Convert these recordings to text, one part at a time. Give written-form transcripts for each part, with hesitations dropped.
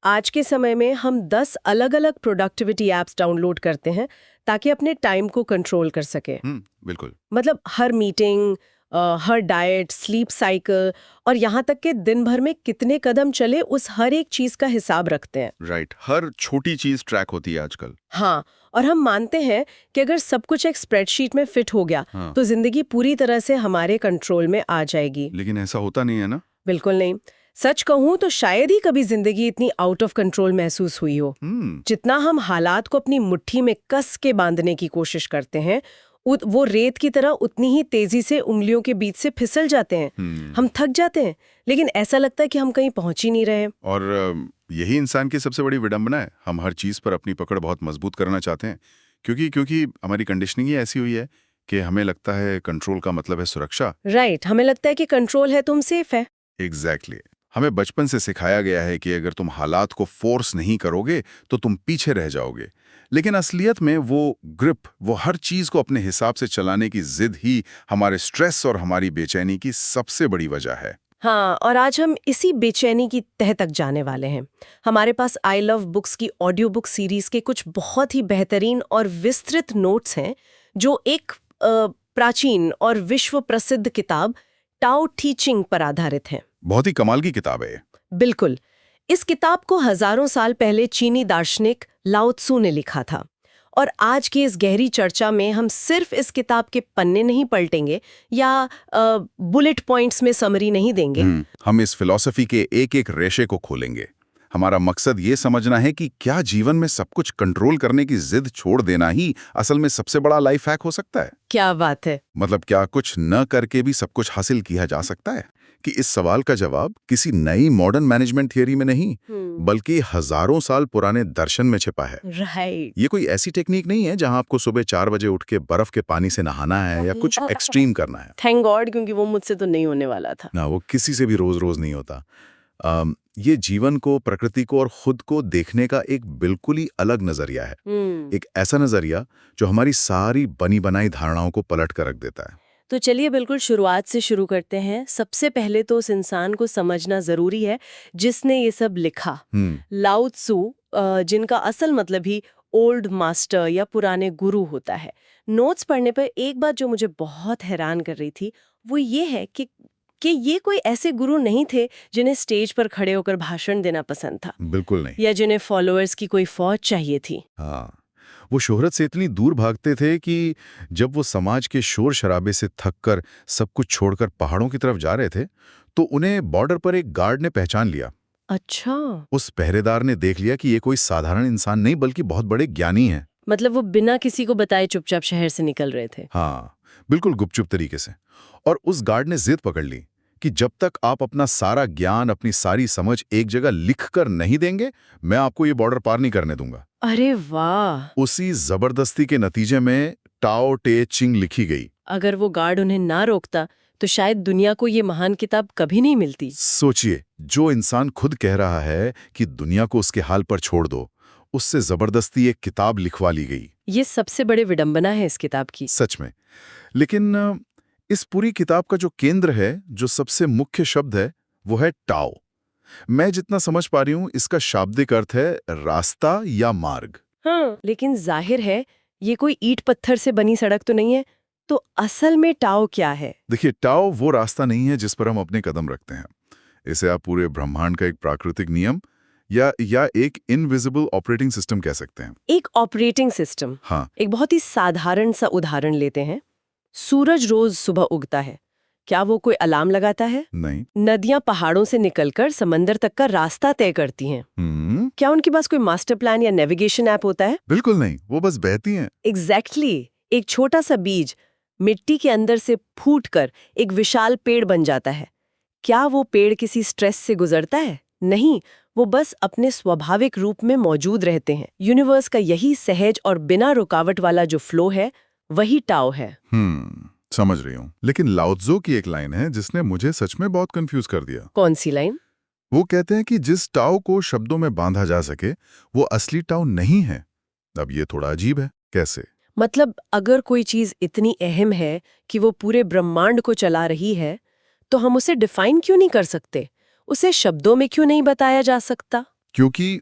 आज के समय में हम 10 अलग-अलग प्रोडक्टिविटी एप्स डाउनलोड करते हैं ताकि अपने टाइम को कंट्रोल कर सके। बिल्कुल। मतलब हर मीटिंग, हर डाइट, स्लीप साइकिल और यहाँ तक कि दिन भर में कितने कदम चले उस हर एक चीज का हिसाब रखते हैं। राइट, हर छोटी चीज ट्रैक होती है आजकल। हाँ, और हम मानते हैं कि अगर सब कुछ एक स्प्रेडशीट में फिट हो गया तो जिंदगी पूरी तरह से हमारे कंट्रोल में आ जाएगी। लेकिन ऐसा होता नहीं है ना? बिल्कुल नहीं। सच कहूं तो शायद ही कभी जिंदगी इतनी आउट ऑफ कंट्रोल महसूस हुई हो। जितना हम हालात को अपनी मुट्ठी में कस के बांधने की कोशिश करते हैं, वो रेत की तरह उतनी ही तेजी से उंगलियों के बीच से फिसल जाते हैं। हम थक जाते हैं, लेकिन ऐसा लगता है कि हम कहीं पहुंच ही नहीं रहे। और यही इंसान की सबसे बड़ी विडंबना है। हम हर चीज पर अपनी पकड़ बहुत मजबूत करना चाहते हैं, क्योंकि हमारी कंडीशनिंग ही ऐसी हुई है कि हमें लगता है कंट्रोल का मतलब है सुरक्षा। राइट, हमें लगता है कि कंट्रोल है, तुम सेफ है। एग्जैक्टली। हमें बचपन से सिखाया गया है कि अगर तुम हालात को फोर्स नहीं करोगे तो तुम पीछे रह जाओगे। लेकिन असलियत में वो ग्रिप, वो हर चीज को अपने हिसाब से चलाने की जिद ही हमारे स्ट्रेस और हमारी बेचैनी की सबसे बड़ी वजह है। हाँ, और आज हम इसी बेचैनी की तह तक जाने वाले हैं। हमारे पास आई लव बुक्स की ऑडियो बुक सीरीज के कुछ बहुत ही बेहतरीन और विस्तृत नोट्स हैं जो एक प्राचीन और विश्व प्रसिद्ध किताब टाओ टी चिंग पर आधारित हैं। बहुत ही कमाल की किताब है। बिल्कुल। इस किताब को हजारों साल पहले चीनी दार्शनिक लाओ त्सू ने लिखा था, और आज की इस गहरी चर्चा में हम सिर्फ इस किताब के पन्ने नहीं पलटेंगे या बुलेट पॉइंट्स में समरी नहीं देंगे। हम इस फिलॉसफी के एक एक रेशे को खोलेंगे। हमारा मकसद ये समझना है कि क्या जीवन में सब कुछ कंट्रोल करने की जिद छोड़ देना ही असल में सबसे बड़ा लाइफ हैक हो सकता है। क्या बात है। मतलब क्या कुछ न करके भी सब कुछ हासिल किया जा सकता है? कि इस सवाल का जवाब किसी नई मॉडर्न मैनेजमेंट थियरी में नहीं, बल्कि हजारों साल पुराने दर्शन में छिपा है। राइट। ये कोई ऐसी टेक्निक नहीं है जहां आपको सुबह 4 बजे उठ के बर्फ के पानी से नहाना है या कुछ एक्सट्रीम करना है। थैंक गॉड, क्योंकि वो मुझसे तो नहीं होने वाला था ना, वो किसी से भी रोज रोज नहीं होता। ये जीवन को, प्रकृति को और खुद को देखने का एक बिल्कुल ही अलग नजरिया है। एक ऐसा नजरिया जो हमारी सारी बनी बनाई धारणाओं को पलट कर रख देता है। तो चलिए बिल्कुल शुरुआत से शुरू करते हैं। सबसे पहले तो उस इंसान को समझना जरूरी है जिसने ये सब लिखा। लाओ त्सू, जिनका असल मतलब ही ओल्ड मास्टर या पुराने गुरु होता है। नोट्स पढ़ने पर एक बात जो मुझे बहुत हैरान कर रही थी वो ये है कि ये कोई ऐसे गुरु नहीं थे जिन्हें स्टेज पर खड़े होकर भाषण देना पसंद था। बिल्कुल नहीं। या जिन्हें फॉलोअर्स की कोई फौज चाहिए थी। हाँ, वो शोहरत से इतनी दूर भागते थे कि जब वो समाज के शोर शराबे से थककर सब कुछ छोड़कर पहाड़ों की तरफ जा रहे थे तो उन्हें बॉर्डर पर एक गार्ड ने पहचान लिया। अच्छा। उस पहरेदार ने देख लिया कि ये कोई साधारण इंसान नहीं बल्कि बहुत बड़े ज्ञानी हैं। मतलब वो बिना किसी को बताए चुपचाप शहर से निकल रहे थे। हाँ, बिल्कुल गुपचुप तरीके से। और उस गार्ड ने जिद पकड़ ली कि जब तक आप अपना सारा ज्ञान, अपनी सारी समझ एक जगह लिखकर नहीं देंगे, मैं आपको ये बॉर्डर पार नहीं करने दूंगा। अरे वाह। उसी जबरदस्ती के नतीजे में टाओ टे चिंग लिखी गई। अगर वो गार्ड उन्हें ना रोकता तो शायद दुनिया को ये महान किताब कभी नहीं मिलती। सोचिए, जो इंसान खुद कह रहा है कि दुनिया को उसके हाल पर छोड़ दो, उससे जबरदस्ती एक किताब लिखवा ली गई। ये सबसे बड़े विडंबना है इस किताब की। सच में। लेकिन इस पूरी किताब का जो केंद्र है, जो सबसे मुख्य शब्द है, वो है टाओ। मैं जितना समझ पा रही हूं, इसका शाब्दिक अर्थ है रास्ता या मार्ग। हाँ, लेकिन जाहिर है ये कोई ईंट पत्थर से बनी सड़क तो नहीं है। तो असल में टाओ क्या है? देखिए, टाओ वो रास्ता नहीं है जिस पर हम अपने कदम रखते हैं। इसे आप पूरे ब्रह्मांड का एक प्राकृतिक नियम या एक इनविजिबल ऑपरेटिंग सिस्टम कह सकते हैं। एक ऑपरेटिंग सिस्टम। हाँ। एक बहुत ही साधारण सा उदाहरण लेते हैं। सूरज रोज सुबह उगता है, क्या वो कोई अलार्म लगाता है? नहीं। नदियां पहाड़ों से निकलकर समंदर तक का रास्ता तय करती हैं। क्या उनके पास कोई मास्टर प्लान या नेविगेशन ऐप होता है? बिल्कुल नहीं, वो बस बहती हैं। एग्जैक्टली। एक छोटा सा बीज मिट्टी के अंदर से फूटकर एक विशाल पेड़ बन जाता है। क्या वो पेड़ किसी स्ट्रेस से गुजरता है? नहीं, वो बस अपने स्वाभाविक रूप में मौजूद रहते हैं। यूनिवर्स का यही सहज और बिना रुकावट वाला जो फ्लो है, वही टाओ है। समझ रही हूँ। लेकिन लाओ त्सू की एक लाइन है जिसने मुझे सच में बहुत कंफ्यूज कर दिया। कौन सी लाइन? वो कहते हैं कि जिस टाओ को शब्दों में बांधा जा सके, वो असली टाओ नहीं है। अब ये थोड़ा अजीब है। कैसे? मतलब अगर कोई चीज इतनी अहम है कि वो पूरे ब्रह्मांड को चला रही है, तो हम उसे डिफाइन क्यों नहीं कर सकते? उसे शब्दों में क्यों नहीं बताया जा सकता? क्योंकि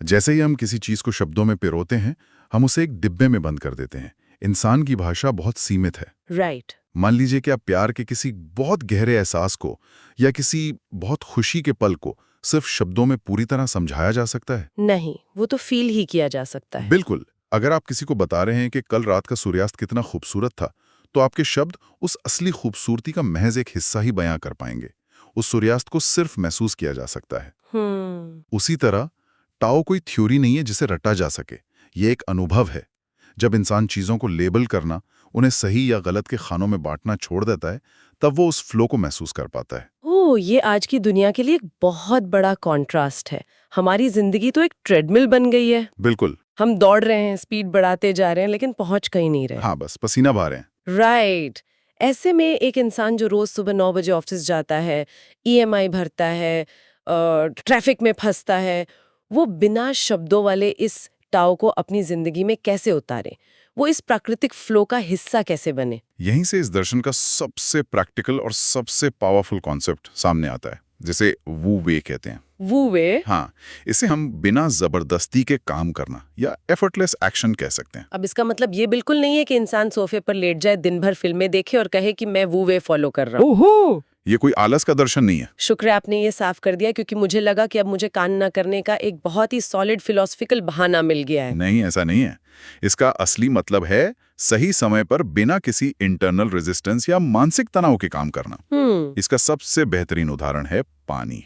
जैसे ही हम किसी चीज को शब्दों में पिरोते हैं, हम उसे एक डिब्बे में बंद कर देते हैं। इंसान की भाषा बहुत सीमित है। राइट। मान लीजिए कि आप प्यार के किसी बहुत गहरे एहसास को या किसी बहुत खुशी के पल को सिर्फ शब्दों में पूरी तरह समझाया जा सकता है? नहीं, वो तो फील ही किया जा सकता है। बिल्कुल। अगर आप किसी को बता रहे हैं कि कल रात का सूर्यास्त कितना खूबसूरत था, तो आपके शब्द उस असली खूबसूरती का महज एक हिस्सा ही बयां कर पाएंगे। उस सूर्यास्त को सिर्फ महसूस किया जा सकता है। उसी तरह टाओ कोई थ्योरी नहीं है जिसे रटा जा सके। ये एक अनुभव है। जब इंसान चीजों को लेबल करना, उन्हें सही या गलत के खानों में बांटना छोड़ देता है, तब वो उस फ्लो को महसूस कर पाता है। ओह, ये आज की दुनिया के लिए एक बहुत बड़ा कॉन्ट्रास्ट है। हमारी जिंदगी तो एक ट्रेडमिल बन गई है। बिल्कुल। हम दौड़ रहे हैं, स्पीड बढ़ाते जा रहे हैं, लेकिन पहुंच कहीं नहीं रहे। हाँ, बस पसीना बहा रहे हैं। राइट। ऐसे में एक इंसान जो रोज सुबह 9 बजे ऑफिस जाता है, ईएमआई भरता है, ट्रैफिक में फंसता है, वो बिना शब्दों वाले इस टाओ को अपनी जिंदगी में कैसे उतारे? वो इस प्राकृतिक फ्लो का हिस्सा कैसे बने? यहीं से इस दर्शन का सबसे प्रैक्टिकल और सबसे पावरफुल कॉन्सेप्ट सामने आता है, जिसे वू वे कहते हैं। वू वे? हाँ, इसे हम बिना जबरदस्ती के काम करना या एफर्टलेस एक्शन कह सकते हैं। अब इसका मतलब ये बिल्कुल नहीं है कि इंसान सोफे पर लेट जाए, दिन भर फिल्में देखे और कहे कि मैं वू वे फॉलो कर रहा हूँ। ये कोई आलस का दर्शन नहीं है। शुक्र है आपने ये साफ कर दिया, क्योंकि मुझे लगा कि अब मुझे काम न करने का एक बहुत ही सॉलिड फिलोसफिकल बहाना मिल गया है। नहीं, ऐसा नहीं है। इसका असली मतलब है सही समय पर बिना किसी इंटरनल रेजिस्टेंस या मानसिक तनाव के काम करना। इसका सबसे बेहतरीन उदाहरण है पानी।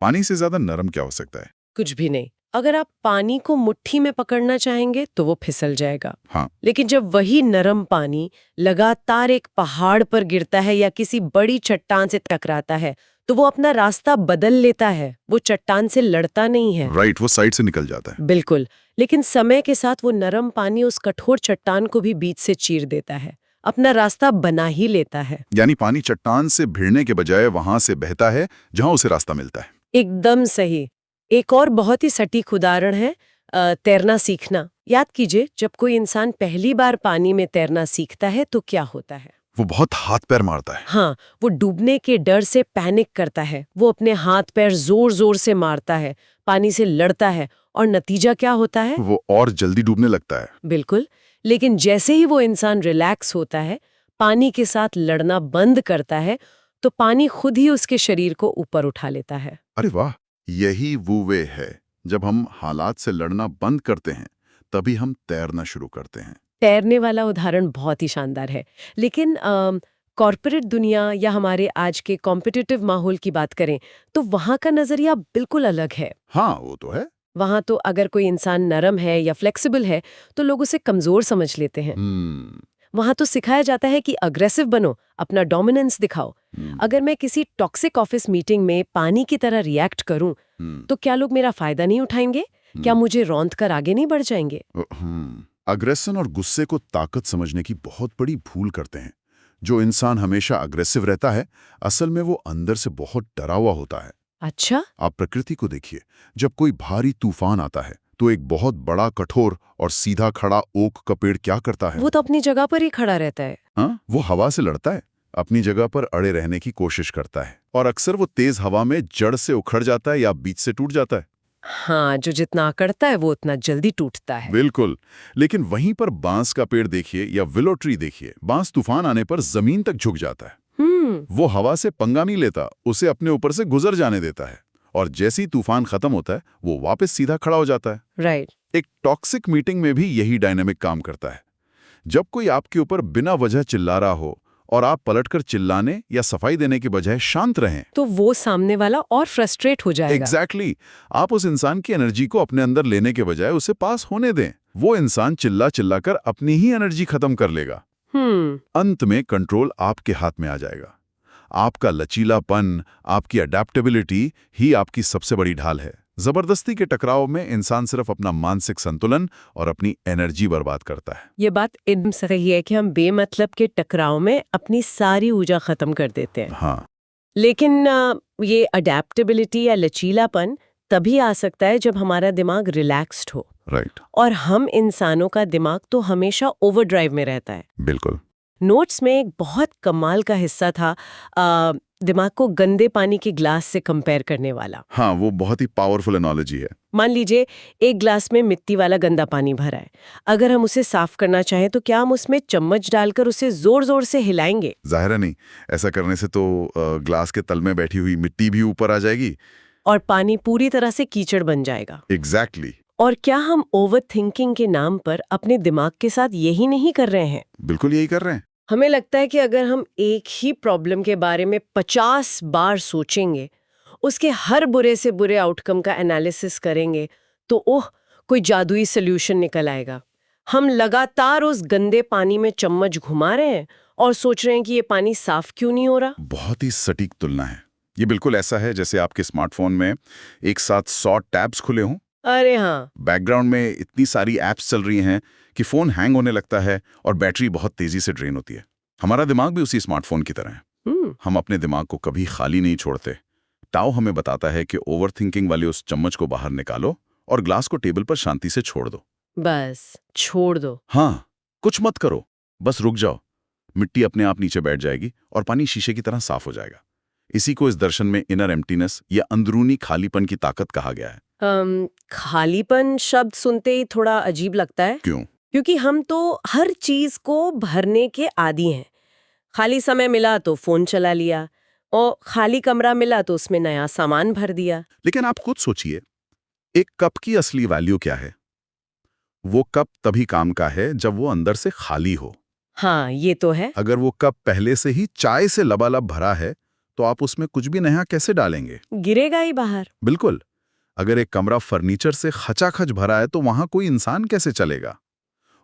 पानी से ज्यादा नरम क्या हो सकता है? कुछ भी नहीं। अगर आप पानी को मुट्ठी में पकड़ना चाहेंगे तो वो फिसल जाएगा। हाँ। लेकिन जब वही नरम पानी लगातार एक पहाड़ पर गिरता है या किसी बड़ी चट्टान से टकराता है, तो वो अपना रास्ता बदल लेता है। वो चट्टान से लड़ता नहीं है। राइट, वो साइड से निकल जाता है। बिल्कुल। लेकिन समय के साथ वो नरम पानी उस कठोर चट्टान को भी बीच से चीर देता है, अपना रास्ता बना ही लेता है। यानी पानी चट्टान से भिड़ने के बजाय वहां से बहता है जहां उसे रास्ता मिलता है। एकदम सही। एक और बहुत ही सटीक उदाहरण है तैरना सीखना। याद कीजिए, जब कोई इंसान पहली बार पानी में तैरना सीखता है तो क्या होता है? वो बहुत हाथ पैर मारता है। हाँ, वो डूबने के डर से पैनिक करता है। वो अपने हाथ पैर जोर जोर से मारता है, पानी से लड़ता है, और नतीजा क्या होता है? वो और जल्दी डूबने लगता है। बिल्कुल। लेकिन जैसे ही वो इंसान रिलैक्स होता है, पानी के साथ लड़ना बंद करता है, तो पानी खुद ही उसके शरीर को ऊपर उठा लेता है। अरे वाह, यही वो वे है। जब हम हालात से लड़ना बंद करते हैं, तभी हम तैरना शुरू करते हैं। तैरने वाला उदाहरण बहुत ही शानदार है। लेकिन कॉर्पोरेट दुनिया या हमारे आज के कॉम्पिटिटिव माहौल की बात करें तो वहाँ का नजरिया बिल्कुल अलग है। हाँ, वो तो है। वहाँ तो अगर कोई इंसान नरम है या फ्लेक्सिबल है तो लोग उसे कमजोर समझ लेते हैं। वहाँ तो सिखाया जाता है कि अग्रेसिव बनो, अपना डोमिनेंस दिखाओ। अगर मैं किसी टॉक्सिक ऑफिस मीटिंग में पानी की तरह रिएक्ट करूं, तो क्या लोग मेरा फायदा नहीं उठाएंगे? क्या मुझे रौंद कर आगे नहीं बढ़ जाएंगे? अग्रेशन और गुस्से को ताकत समझने की बहुत बड़ी भूल करते हैं। जो इंसान हमेशा अग्रेसिव रहता है, असल में वो अंदर से बहुत डरा हुआ होता है। अच्छा? आप प्रकृति को देखिए। जब कोई भारी तूफान आता है, तो एक बहुत बड़ा, कठोर और सीधा खड़ा ओक का पेड़ क्या करता है? वो तो अपनी जगह पर ही खड़ा रहता है। हाँ, वो हवा से लड़ता है, अपनी जगह पर अड़े रहने की कोशिश करता है, और अक्सर वो तेज हवा में जड़ से उखड़ जाता है या बीच से टूट जाता है। हाँ, जो जितना अकड़ता है वो उतना जल्दी टूटता है। बिल्कुल। लेकिन वहीं पर बांस का पेड़ देखिए या विलो ट्री देखिए। बांस तूफान आने पर जमीन तक झुक जाता है। वो हवा से पंगा नहीं लेता, उसे अपने ऊपर से गुजर जाने देता है, और जैसे ही तूफान खत्म होता है, वो वापस सीधा खड़ा हो जाता है। राइट। एक टॉक्सिक मीटिंग में भी यही डायनामिक काम करता है। जब कोई आपके ऊपर बिना वजह चिल्ला रहा हो और आप पलटकर चिल्लाने या सफाई देने के बजाय शांत रहें, तो वो सामने वाला और फ्रस्ट्रेट हो जाएगा। एग्जैक्टली। आप उस इंसान की एनर्जी को अपने अंदर लेने के बजाय उसे पास होने दें। वो इंसान चिल्ला चिल्ला कर अपनी ही एनर्जी खत्म कर लेगा। अंत में कंट्रोल आपके हाथ में आ जाएगा। आपका लचीलापन, आपकी अडेप्टेबिलिटी ही आपकी सबसे बड़ी ढाल है। जबरदस्ती के टकराव में इंसान सिर्फ अपना मानसिक संतुलन और अपनी एनर्जी बर्बाद करता है। ये बात एकदम सही है कि हम बेमतलब के टकराव में अपनी सारी ऊर्जा खत्म कर देते हैं। हाँ। लेकिन ये अडेप्टेबिलिटी या लचीलापन तभी आ सकता है जब हमारा दिमाग रिलैक्स्ड हो। राइट। और हम इंसानों का दिमाग तो हमेशा ओवरड्राइव में रहता है। बिल्कुल। नोट्स में एक बहुत कमाल का हिस्सा था दिमाग को गंदे पानी के ग्लास से कंपेयर करने वाला। हाँ, वो बहुत ही पावरफुल एनालॉजी है। मान लीजिए एक ग्लास में मिट्टी वाला गंदा पानी भरा है। अगर हम उसे साफ करना चाहें तो क्या हम उसमें चम्मच डालकर उसे जोर जोर से हिलाएंगे? जाहिर है नहीं। ऐसा करने से तो ग्लास के तल में बैठी हुई मिट्टी भी ऊपर आ जाएगी और पानी पूरी तरह से कीचड़ बन जाएगा। एग्जैक्टली। और क्या हम ओवर थिंकिंग के नाम पर अपने दिमाग के साथ यही नहीं कर रहे हैं? बिल्कुल यही कर रहे हैं। हमें लगता है कि अगर हम एक ही प्रॉब्लम के बारे में 50 बार सोचेंगे, उसके हर बुरे से बुरे आउटकम का एनालिसिस करेंगे, तो ओह कोई जादुई सॉल्यूशन निकल आएगा। हम लगातार उस गंदे पानी में चम्मच घुमा रहे हैं और सोच रहे हैं कि ये पानी साफ क्यों नहीं हो रहा। बहुत ही सटीक तुलना है। ये बिल्कुल ऐसा है जैसे आपके स्मार्टफोन में एक साथ 100 टैब्स खुले हों। अरे हाँ, बैकग्राउंड में इतनी सारी ऐप्स चल रही हैं कि फोन हैंग होने लगता है और बैटरी बहुत तेजी से ड्रेन होती है। हमारा दिमाग भी उसी स्मार्टफोन की तरह है। हम अपने दिमाग को कभी खाली नहीं छोड़ते। टाओ हमें बताता है कि ओवरथिंकिंग वाले उस चम्मच को बाहर निकालो और ग्लास को टेबल पर शांति से छोड़ दो। बस छोड़ दो। हाँ, कुछ मत करो, बस रुक जाओ। मिट्टी अपने आप नीचे बैठ जाएगी और पानी शीशे की तरह साफ हो जाएगा। इसी को इस दर्शन में इनर एम्प्टीनेस या अंदरूनी खालीपन की ताकत कहा गया है। खालीपन शब्द सुनते ही थोड़ा अजीब लगता है। क्यों? क्योंकि हम तो हर चीज को भरने के आदी हैं। खाली समय मिला तो फोन चला लिया और खाली कमरा मिला तो उसमें नया सामान भर दिया। लेकिन आप खुद सोचिए, एक कप की असली वैल्यू क्या है? वो कप तभी काम का है जब वो अंदर से खाली हो। हाँ, ये तो है। अगर वो कप पहले से ही चाय से लबालब भरा है तो आप उसमें कुछ भी नया कैसे डालेंगे? गिरेगा ही बाहर। बिल्कुल। अगर एक कमरा फर्नीचर से खचाखच भरा है तो वहां कोई इंसान कैसे चलेगा?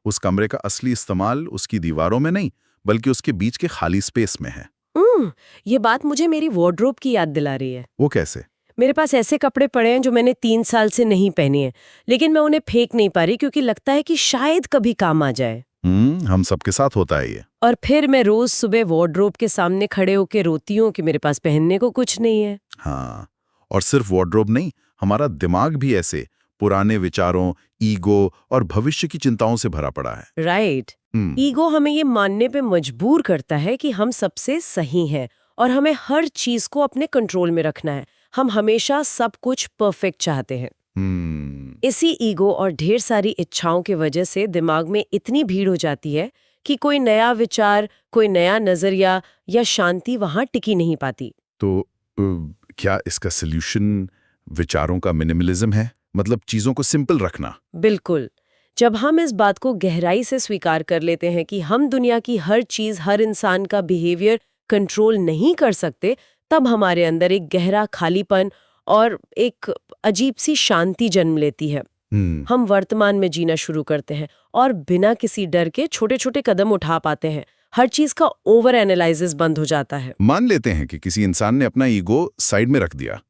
उस कमरे का असली इस्तेमाल उसकी दीवारों में नहीं बल्कि उसके बीच के खाली स्पेस में है। ये बात मुझे मेरी वार्डरोब की याद दिला रही है। वो कैसे? मेरे पास ऐसे कपड़े पड़े हैं जो मैंने 3 साल से नहीं पहने हैं, लेकिन मैं उन्हें फेंक नहीं पा रही क्योंकि लगता है कि शायद कभी काम आ जाए। हम सबके साथ होता है ये। और फिर मैं रोज सुबह वार्डरोब के सामने खड़े होकर रोती हूँ कि मेरे पास पहनने को कुछ नहीं है। हाँ, और सिर्फ वार्डरोब नहीं, हमारा दिमाग भी ऐसे पुराने विचारों, ईगो और भविष्य की चिंताओं से भरा पड़ा है। राइट। ईगो हमें ये मानने पे मजबूर करता है कि हम सबसे सही हैं और हमें हर चीज को अपने कंट्रोल में रखना है। हम हमेशा सब कुछ परफेक्ट चाहते हैं। इसी ईगो और ढेर सारी इच्छाओं की वजह से दिमाग में इतनी भीड़ हो जाती है कि कोई नया विचार, कोई नया नजरिया या शांति वहां टिकी नहीं पाती। तो क्या इसका सल्यूशन विचारों का मिनिमलिज्म है? मतलब चीजों को सिंपल रखना? बिल्कुल। जब हम इस बात को गहराई से स्वीकार कर लेते हैं कि हम दुनिया की हर चीज, हर इंसान का बिहेवियर कंट्रोल नहीं कर सकते, तब हमारे अंदर एक गहरा खालीपन और एक अजीब सी शांति जन्म लेती है। हम वर्तमान में जीना शुरू करते हैं और बिना किसी डर के छोटे छोटे कदम उठा पाते हैं। हर चीज का ओवर एनालिसिस बंद हो जाता है। मान लेते हैं कि किसी इंसान ने अपना ईगो साइड में रख दिया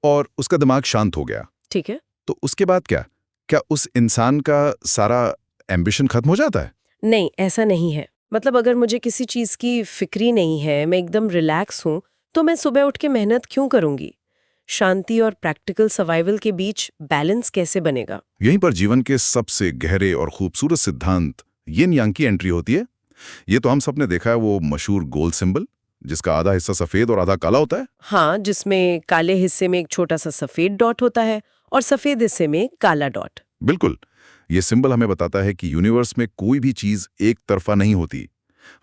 और उसका दिमाग शांत हो गया। ठीक है। तो उसके बाद क्या? क्या उस इंसान का सारा एम्बिशन खत्म हो जाता है? नहीं, ऐसा नहीं है। मतलब अगर मुझे किसी चीज की फिक्री नहीं है, मैं एकदम रिलैक्स हूँ, तो मैं सुबह उठ के मेहनत क्यों करूंगी? शांति और प्रैक्टिकल सर्वाइवल के बीच बैलेंस कैसे बनेगा? यहीं पर जीवन के सबसे गहरे और खूबसूरत सिद्धांत यिन यांग की एंट्री होती है। ये तो हम सब ने देखा है, वो मशहूर गोल सिंबल जिसका आधा हिस्सा सफेद और आधा काला होता है। हाँ, जिसमें काले हिस्से में एक छोटा सा सफेद डॉट होता है और सफेद हिस्से में काला डॉट। बिल्कुल। ये सिंबल हमें बताता है कि यूनिवर्स में कोई भी चीज एक तरफा नहीं होती।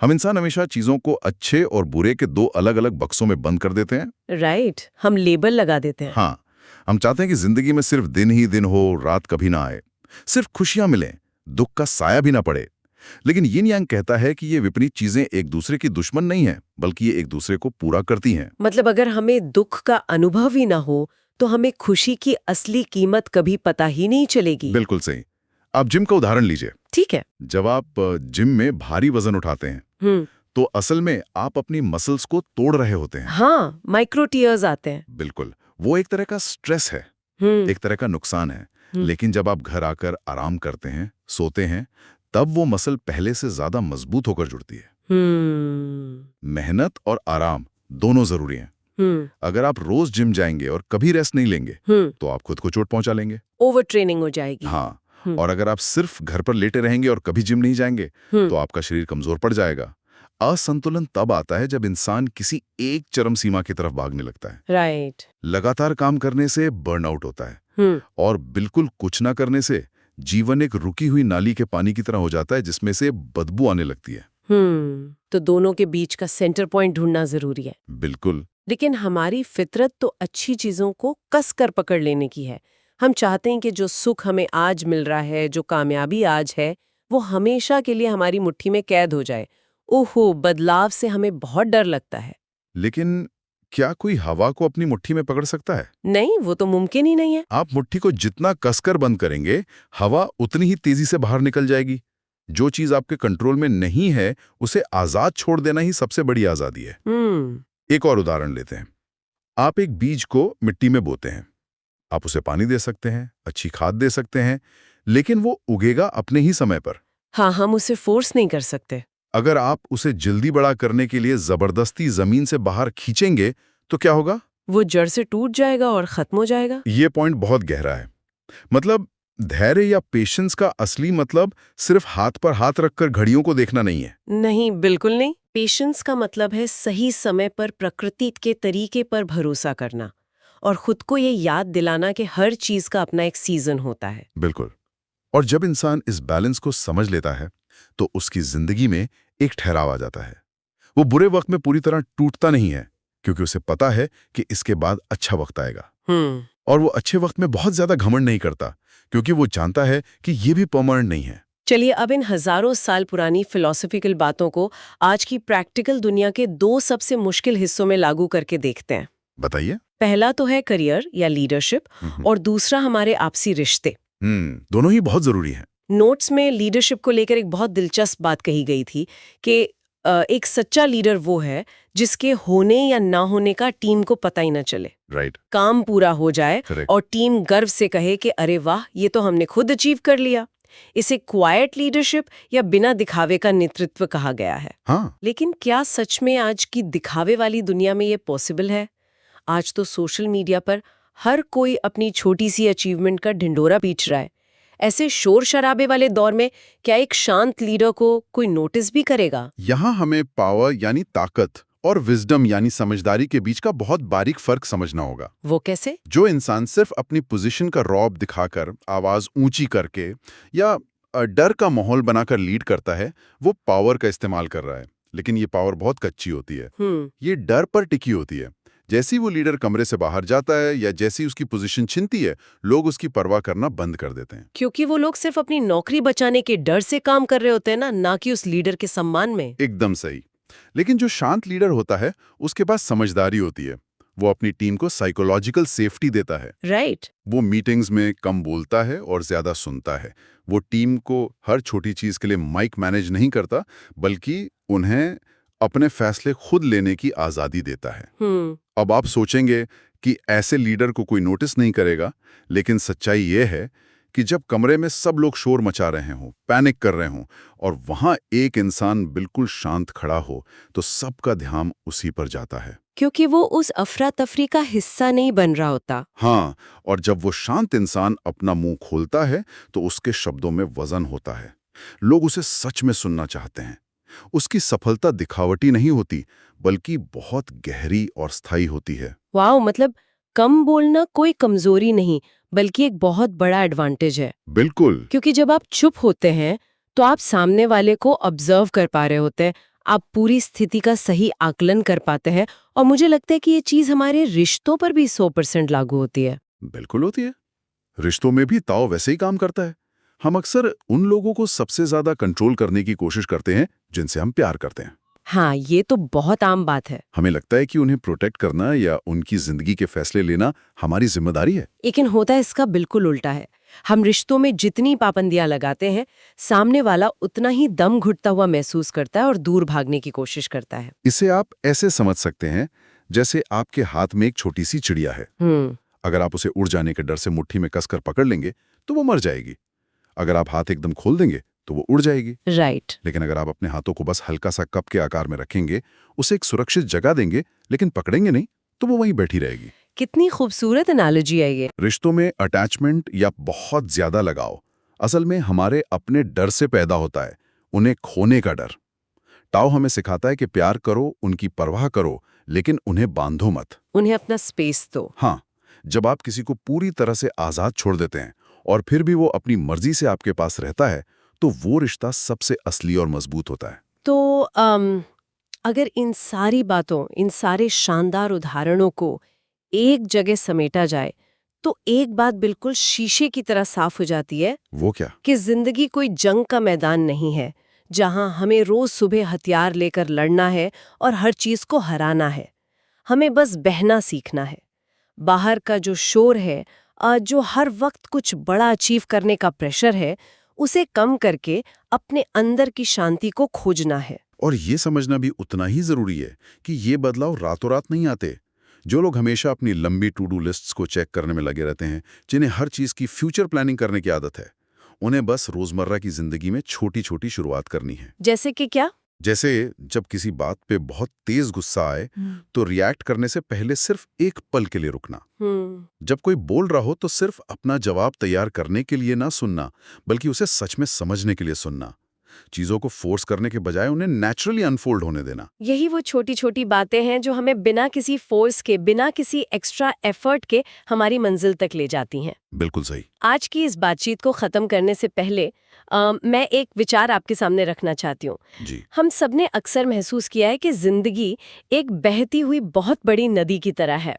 हम इंसान हमेशा चीजों को अच्छे और बुरे के दो अलग अलग बक्सों में बंद कर देते हैं। राइट, हम लेबल लगा देते हैं। हाँ, हम चाहते हैं कि जिंदगी में सिर्फ दिन ही दिन हो, रात कभी ना आए, सिर्फ खुशियां मिलें, दुख का साया भी ना पड़े। लेकिन यिन यांग कहता है कि ये विपरीत चीजें एक दूसरे की दुश्मन नहीं है, बल्कि ये एक दूसरे को पूरा करती हैं। मतलब अगर हमें दुख का अनुभव ही ना हो तो हमें खुशी की असली कीमत कभी पता ही नहीं चलेगी। बिल्कुल सही। आप जिम का उदाहरण लीजिए। ठीक है। जब आप जिम में भारी वजन उठाते हैं तो असल में आप अपनी मसल्स को तोड़ रहे होते हैं। हाँ, माइक्रो टीयर्स आते हैं। बिल्कुल, वो एक तरह का स्ट्रेस है, एक तरह का नुकसान है। लेकिन जब आप घर आकर आराम करते हैं, सोते हैं, तब वो मसल पहले से ज्यादा मजबूत होकर जुड़ती है। मेहनत और आराम दोनों जरूरी हैं। अगर आप रोज जिम जाएंगे और कभी रेस्ट नहीं लेंगे तो आप खुद को चोट पहुंचा लेंगे, ओवर ट्रेनिंग हो जाएगी। हाँ, और अगर आप सिर्फ घर पर लेटे रहेंगे और कभी जिम नहीं जाएंगे तो आपका शरीर कमजोर पड़ जाएगा। असंतुलन तब आता है जब इंसान किसी एक चरम सीमा की तरफ भागने लगता है। राइट। लगातार काम करने से बर्नआउट होता है और बिल्कुल कुछ ना करने से जीवन एक रुकी हुई नाली के पानी की तरह हो जाता है जिसमें से बदबू आने लगती है। तो दोनों के बीच का सेंटर पॉइंट ढूंढना जरूरी है। बिल्कुल। लेकिन हमारी फितरत तो अच्छी चीजों को कस कर पकड़ लेने की है। हम चाहते हैं कि जो सुख हमें आज मिल रहा है, जो कामयाबी आज है, वो हमेशा के लिए हमारी मुट्ठी में कैद हो जाए। ओहो, बदलाव से हमें बहुत डर लगता है। लेकिन क्या कोई हवा को अपनी मुट्ठी में पकड़ सकता है? नहीं, वो तो मुमकिन ही नहीं है। आप मुट्ठी को जितना कसकर बंद करेंगे, हवा उतनी ही तेजी से बाहर निकल जाएगी। जो चीज आपके कंट्रोल में नहीं है, उसे आजाद छोड़ देना ही सबसे बड़ी आजादी है। एक और उदाहरण लेते हैं। आप एक बीज को मिट्टी में बोते हैं। आप उसे पानी दे सकते हैं, अच्छी खाद दे सकते हैं, लेकिन वो उगेगा अपने ही समय पर। हाँ, हम उसे फोर्स नहीं कर सकते। अगर आप उसे जल्दी बड़ा करने के लिए जबरदस्ती जमीन से बाहर खींचेंगे तो क्या होगा? वो जड़ से टूट जाएगा और खत्म हो जाएगा। ये पॉइंट बहुत गहरा है। मतलब धैर्य या पेशेंस का असली मतलब सिर्फ हाथ पर हाथ रखकर घड़ियों को देखना नहीं है। नहीं, बिल्कुल नहीं। पेशेंस का मतलब है सही समय पर प्रकृति के तरीके पर भरोसा करना और खुद को ये याद दिलाना कि हर चीज का अपना एक सीजन होता है। बिल्कुल। और जब इंसान इस बैलेंस को समझ लेता है तो उसकी जिंदगी में एक ठहराव आ जाता है। वो बुरे वक्त में पूरी तरह टूटता नहीं है, क्योंकि उसे पता है कि इसके बाद अच्छा वक्त आएगा। और वो अच्छे वक्त में बहुत ज्यादा घमंड नहीं करता, क्योंकि वो जानता है कि ये भी परमानेंट नहीं है। चलिए अब इन हजारों साल पुरानी फिलॉसफिकल बातों को आज की प्रैक्टिकल दुनिया के 2 सबसे मुश्किल हिस्सों में लागू करके देखते हैं। बताइए। पहला तो है करियर या लीडरशिप और दूसरा हमारे आपसी रिश्ते। दोनों ही बहुत जरूरी हैं। नोट्स में लीडरशिप को लेकर एक बहुत दिलचस्प बात कही गई थी कि एक सच्चा लीडर वो है जिसके होने या ना होने का टीम को पता ही ना चले। राइट। काम पूरा हो जाए और टीम गर्व से कहे कि अरे वाह, ये तो हमने खुद अचीव कर लिया। इसे क्वाइट लीडरशिप या बिना दिखावे का नेतृत्व कहा गया है। हाँ। लेकिन क्या सच में आज की दिखावे वाली दुनिया में ये पॉसिबल है? आज तो सोशल मीडिया पर हर कोई अपनी छोटी सी अचीवमेंट का ढिंढोरा पीट रहा है। ऐसे शोर शराबे वाले दौर में क्या एक शांत लीडर को कोई नोटिस भी करेगा? यहाँ हमें पावर यानी ताकत और विजडम यानी समझदारी के बीच का बहुत बारीक फर्क समझना होगा। वो कैसे? जो इंसान सिर्फ अपनी पोजीशन का रौब दिखाकर, आवाज ऊंची करके या डर का माहौल बनाकर लीड करता है, वो पावर का इस्तेमाल कर रहा है। लेकिन ये पावर बहुत कच्ची होती है। ये डर पर टिकी होती है। जैसे ही वो लीडर कमरे से बाहर जाता है या जैसी उसकी पोजीशन छिनती है, लोग उसकी परवाह करना बंद कर देते हैं। क्योंकि वो लोग सिर्फ अपनी नौकरी बचाने के डर से काम कर रहे होते हैं ना कि उस लीडर के सम्मान में। एकदम सही। लेकिन जो शांत लीडर होता है, उसके पास समझदारी होती है। वो अपनी टीम को साइकोलॉजिकल सेफ्टी देता है। राइट। वो मीटिंग्स में कम बोलता है और ज्यादा सुनता है। वो टीम को हर छोटी चीज के लिए माइक मैनेज नहीं करता, बल्कि उन्हें अपने फैसले खुद लेने की आजादी देता है। अब आप सोचेंगे कि ऐसे लीडर को कोई नोटिस नहीं करेगा, लेकिन सच्चाई ये है कि जब कमरे में सब लोग शोर मचा रहे हों, पैनिक कर रहे हों और वहां एक इंसान बिल्कुल शांत खड़ा हो, तो सबका ध्यान उसी पर जाता है। क्योंकि वो उस अफरा तफरी का हिस्सा नहीं बन रहा होता। हाँ, और जब वो शांत इंसान अपना मुंह खोलता है तो उसके शब्दों में वजन होता है। लोग उसे सच में सुनना चाहते हैं। उसकी सफलता दिखावटी नहीं होती, बल्कि बहुत गहरी और स्थायी होती है। वाओ, मतलब कम बोलना कोई कमजोरी नहीं, बल्कि एक बहुत बड़ा एडवांटेज है। बिल्कुल। क्योंकि जब आप चुप होते हैं तो आप सामने वाले को ऑब्जर्व कर पा रहे होते हैं, आप पूरी स्थिति का सही आकलन कर पाते हैं। और मुझे लगता है कि ये चीज हमारे रिश्तों पर भी 100% लागू होती है। बिल्कुल होती है। रिश्तों में भी ताव वैसे ही काम करता है। हम अक्सर उन लोगों को सबसे ज्यादा कंट्रोल करने की कोशिश करते हैं जिनसे हम प्यार करते हैं। हाँ, ये तो बहुत आम बात है। हमें लगता है कि उन्हें प्रोटेक्ट करना या उनकी जिंदगी के फैसले लेना हमारी जिम्मेदारी है। लेकिन होता है इसका बिल्कुल उल्टा है। हम रिश्तों में जितनी पाबंदियां लगाते हैं, सामने वाला उतना ही दम घुटता हुआ महसूस करता है और दूर भागने की कोशिश करता है। इसे आप ऐसे समझ सकते हैं जैसे आपके हाथ में एक छोटी सी चिड़िया है। अगर आप उसे उड़ जाने के डर से मुट्ठी में कसकर पकड़ लेंगे तो वो मर जाएगी। अगर आप हाथ एकदम खोल देंगे तो वो उड़ जाएगी। राइट। लेकिन अगर आप अपने हाथों को बस हल्का सा कप के आकार में रखेंगे, उसे एक सुरक्षित जगह देंगे, लेकिन पकड़ेंगे नहीं, तो वो वहीं बैठी रहेगी। कितनी खूबसूरत एनालॉजी है ये। रिश्तों में अटैचमेंट या बहुत ज्यादा लगाव असल में हमारे अपने डर से पैदा होता है, उन्हें खोने का डर। ताओ हमें सिखाता है कि प्यार करो, उनकी परवाह करो, लेकिन उन्हें बांधो मत। उन्हें अपना स्पेस दो। हाँ, जब आप किसी को पूरी तरह से आजाद छोड़ देते हैं और फिर भी वो अपनी मर्जी से आपके पास रहता है, तो वो रिश्ता सबसे असली और मजबूत होता है। तो अगर इन सारी बातों, इन सारे शानदार उदाहरणों को एक जगह समेटा जाए, तो एक बात बिल्कुल शीशे की तरह साफ हो जाती है वो क्या? कि जिंदगी कोई जंग का मैदान नहीं है जहां हमें रोज सुबह हथियार लेकर लड़ना है और हर चीज को हराना है। हमें बस बहना सीखना है। बाहर का जो शोर है, जो हर वक्त कुछ बड़ा अचीव करने का प्रेशर है, उसे कम करके अपने अंदर की शांति को खोजना है। और ये समझना भी उतना ही जरूरी है कि ये बदलाव रातों रात नहीं आते। जो लोग हमेशा अपनी लंबी टू डू लिस्ट्स को चेक करने में लगे रहते हैं, जिन्हें हर चीज की फ्यूचर प्लानिंग करने की आदत है, उन्हें बस रोजमर्रा की जिंदगी में छोटी छोटी शुरुआत करनी है। जैसे कि क्या? जैसे जब किसी बात पे बहुत तेज गुस्सा आए, तो रिएक्ट करने से पहले सिर्फ एक पल के लिए रुकना। जब कोई बोल रहा हो तो सिर्फ अपना जवाब तैयार करने के लिए ना सुनना, बल्कि उसे सच में समझने के लिए सुनना। चीजों को फोर्स करने के बजाय उन्हें नेचुरली अनफोल्ड होने देना। यही वो छोटी छोटी बातें हैं जो हमें बिना किसी फोर्स के, बिना किसी एक्स्ट्रा एफर्ट के हमारी मंजिल तक ले जाती हैं। बिल्कुल सही। आज की इस बातचीत को खत्म करने से पहले मैं एक विचार आपके सामने रखना चाहती हूँ। जी। हम सबने अक्सर महसूस किया है कि जिंदगी एक बहती हुई बहुत बड़ी नदी की तरह है,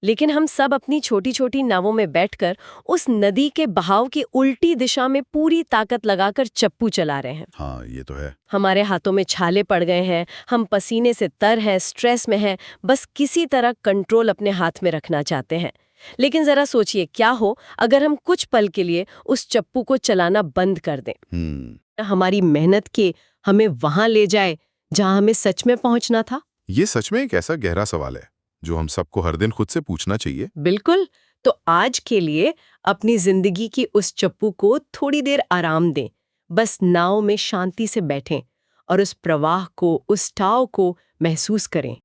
लेकिन हम सब अपनी छोटी छोटी नावों में बैठकर उस नदी के बहाव की उल्टी दिशा में पूरी ताकत लगाकर चप्पू चला रहे हैं। हाँ, ये तो है। हमारे हाथों में छाले पड़ गए हैं, हम पसीने से तर हैं, स्ट्रेस में हैं, बस किसी तरह कंट्रोल अपने हाथ में रखना चाहते हैं। लेकिन जरा सोचिए, क्या हो अगर हम कुछ पल के लिए उस चप्पू को चलाना बंद कर दें? हमारी मेहनत के हमें वहां ले जाए जहां हमें सच में पहुंचना था। ये सच में एक ऐसा गहरा सवाल है जो हम सबको हर दिन खुद से पूछना चाहिए। बिल्कुल। तो आज के लिए अपनी जिंदगी की उस चप्पू को थोड़ी देर आराम दें, बस नाव में शांति से बैठें और उस प्रवाह को, उस टाव को महसूस करें।